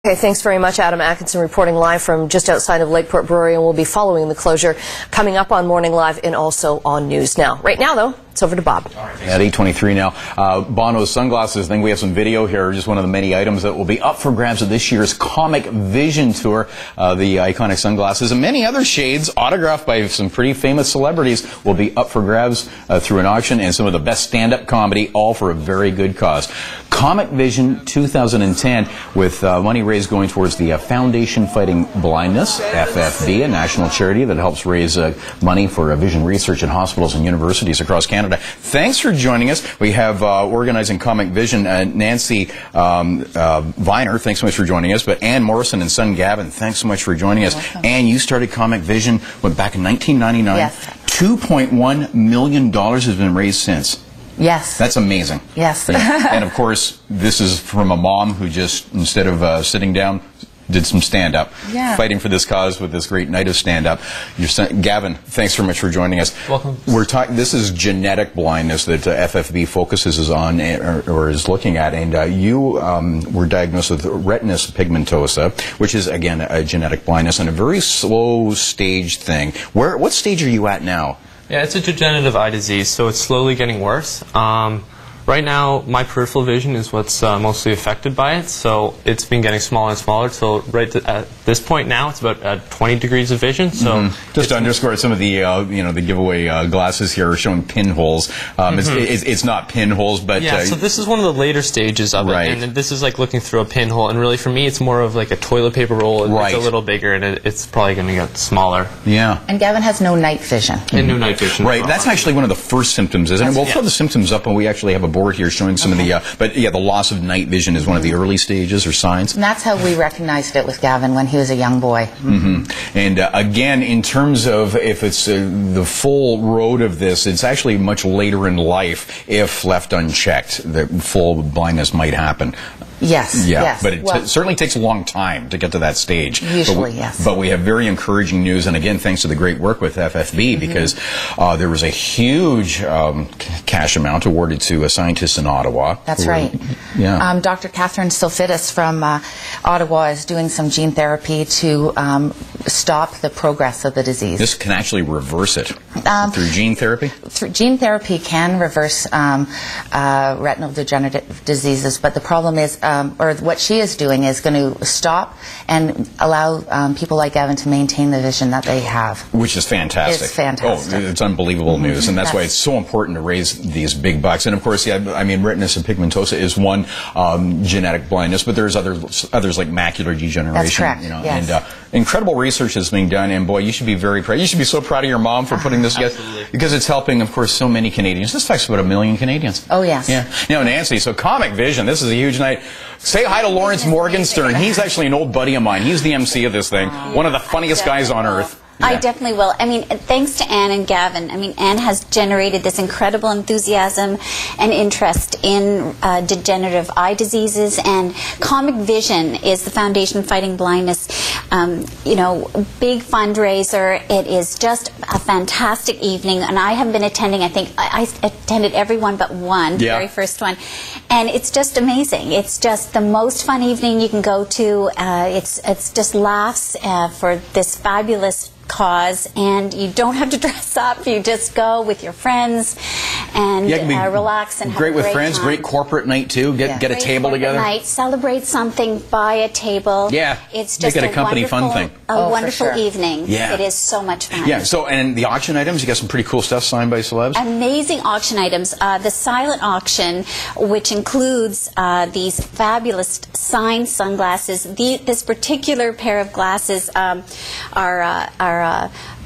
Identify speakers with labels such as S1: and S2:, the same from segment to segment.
S1: Okay, thanks very much, Adam Atkinson, reporting live from just outside of Lakeport Brewery, and we'll be following the closure coming up on Morning Live and also on News Now. Right now, though, it's over to Bob.
S2: At 8:23 now, Bono's sunglasses. I think we have some video here, just one of the many items that will be up for grabs at this year's Comic Vision Tour. The iconic sunglasses and many other shades, autographed by some pretty famous celebrities, will be up for grabs through an auction, and some of the best stand-up comedy, all for a very good cause. Comic Vision 2010, with money raised going towards the Foundation Fighting Blindness, FFB, a national charity that helps raise money for vision research in hospitals and universities across Canada. Thanks for joining us. We have organizing Comic Vision, Nancy Viner, thanks so much for joining us, but Ann Morrison and son Gavin, thanks so much for joining us. Ann, you started Comic Vision back in 1999.
S3: Yes.
S2: $2.1 million has been raised since.
S3: Yes.
S2: That's amazing.
S3: Yes.
S2: And of course, this is from a mom who just, instead of sitting down, did some stand-up, fighting for this cause with this great night of stand-up. Your son, Gavin, thanks so much for joining us.
S4: Welcome.
S2: We're talking. This is genetic blindness that FFB focuses on or is looking at, and you were diagnosed with retinitis pigmentosa, which is again a genetic blindness and a very slow stage thing. What stage are you at now?
S4: Yeah, it's a degenerative eye disease, so it's slowly getting worse. Right now, my peripheral vision is what's mostly affected by it, so it's been getting smaller and smaller till at this point now it's about 20 degrees of vision. So
S2: just to underscore, some of the the giveaway glasses here are showing pinholes. It's not pinholes, but
S4: yeah. So this is one of the later stages of it, and this is like looking through a pinhole. And really, for me, it's more of like a toilet paper roll. It's a little bigger, and it's probably going to get smaller.
S2: Yeah.
S3: And Gavin has no night vision.
S4: And no night vision.
S2: Right. That's actually one of the first symptoms, isn't it? We'll throw the symptoms up, and we actually have a board here showing some of the, but yeah, the loss of night vision is one of the early stages or signs.
S3: And that's how we recognized it with Gavin when he was a young boy.
S2: And again, in terms of if it's the full road of this, it's actually much later in life if left unchecked. The full blindness might happen.
S3: Yes.
S2: Yeah,
S3: yes.
S2: but it certainly takes a long time to get to that stage.
S3: Usually, yes.
S2: But we have very encouraging news, and again, thanks to the great work with FFB, because there was a huge cash amount awarded to scientists in Ottawa.
S3: That's right.
S2: Yeah.
S3: Dr. Catherine Sulfidis from Ottawa is doing some gene therapy to stop the progress of the disease.
S2: This can actually reverse it through gene therapy?
S3: Gene therapy can reverse retinal degenerative diseases, but the problem is, or what she is doing is going to stop and allow people like Gavin to maintain the vision that they have.
S2: Which is fantastic.
S3: It's fantastic.
S2: Oh, it's unbelievable news, and that's why it's so important to raise these big bucks. And of course, yeah, I mean, retinitis pigmentosa is one genetic blindness, but there's others like macular degeneration.
S3: That's correct.
S2: And incredible research is being done, and boy, you should be very proud. You should be so proud of your mom for putting this together, because it's helping, of course, so many Canadians. This affects about 1 million Canadians.
S3: Oh, yes.
S2: Yeah. Now, Nancy, so Comic Vision, this is a huge night. Say hi to Lawrence Morgenstern. He's actually an old buddy of mine. He's the MC of this thing. One of the funniest guys on earth.
S5: Yeah. I definitely will. I mean, thanks to Ann and Gavin. I mean, Ann has generated this incredible enthusiasm and interest in degenerative eye diseases, and Comic Vision is the Foundation Fighting Blindness, big fundraiser. It is just a fantastic evening, and I have been attending. I think I attended every one but one, the very first one, and it's just amazing. It's just the most fun evening you can go to. It's just laughs for this fabulous cause, and you don't have to dress up. You just go with your friends and relax and have
S2: great
S5: a
S2: with
S5: great
S2: friends.
S5: time.
S2: Great corporate night too. Get a table together.
S5: Night, celebrate something, buy a table.
S2: Yeah,
S5: it's just
S2: make it a company fun thing.
S5: A wonderful evening.
S2: Yeah,
S5: it is so much fun.
S2: Yeah. So, and the auction items, you got some pretty cool stuff signed by celebs.
S5: Amazing auction items. The silent auction, which includes these fabulous signed sunglasses. This particular pair of glasses are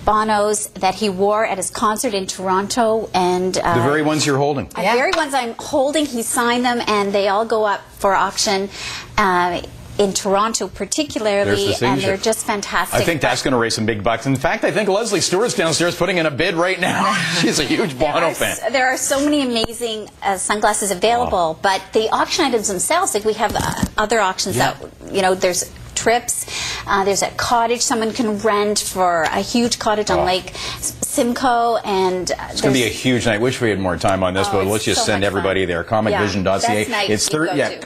S5: Bono's that he wore at his concert in Toronto, and the
S2: very ones you're holding.
S5: The very ones I'm holding. He signed them, and they all go up for auction in Toronto particularly, and they're just fantastic.
S2: I think that's going to raise some big bucks. In fact, I think Leslie Stewart's downstairs putting in a bid right now. She's a huge Bono fan.
S5: There are so many amazing sunglasses available, but the auction items themselves, like we have other auctions that, there's trips. There's a cottage someone can rent for a huge cottage on Lake Simcoe, and
S2: it's going to be a huge night. Wish we had more time on this, but let's just send everybody there. Comicvision.ca.
S5: It's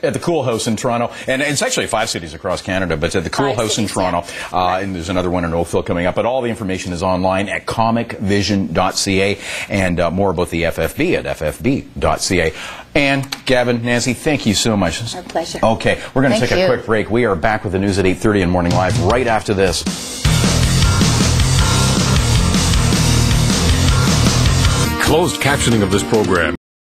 S2: at the Cool House in Toronto, and it's actually 5 cities across Canada, but it's at the Cool House in Toronto, and there's another one in Oakville coming up. But all the information is online at comicvision.ca, and more about the FFB at ffb.ca. And Gavin, Nancy, thank you so much.
S5: Our pleasure.
S2: Okay, we're going to take a quick break. We are back with the news at 8:30 in Morning Live right after this.
S6: Closed captioning of this program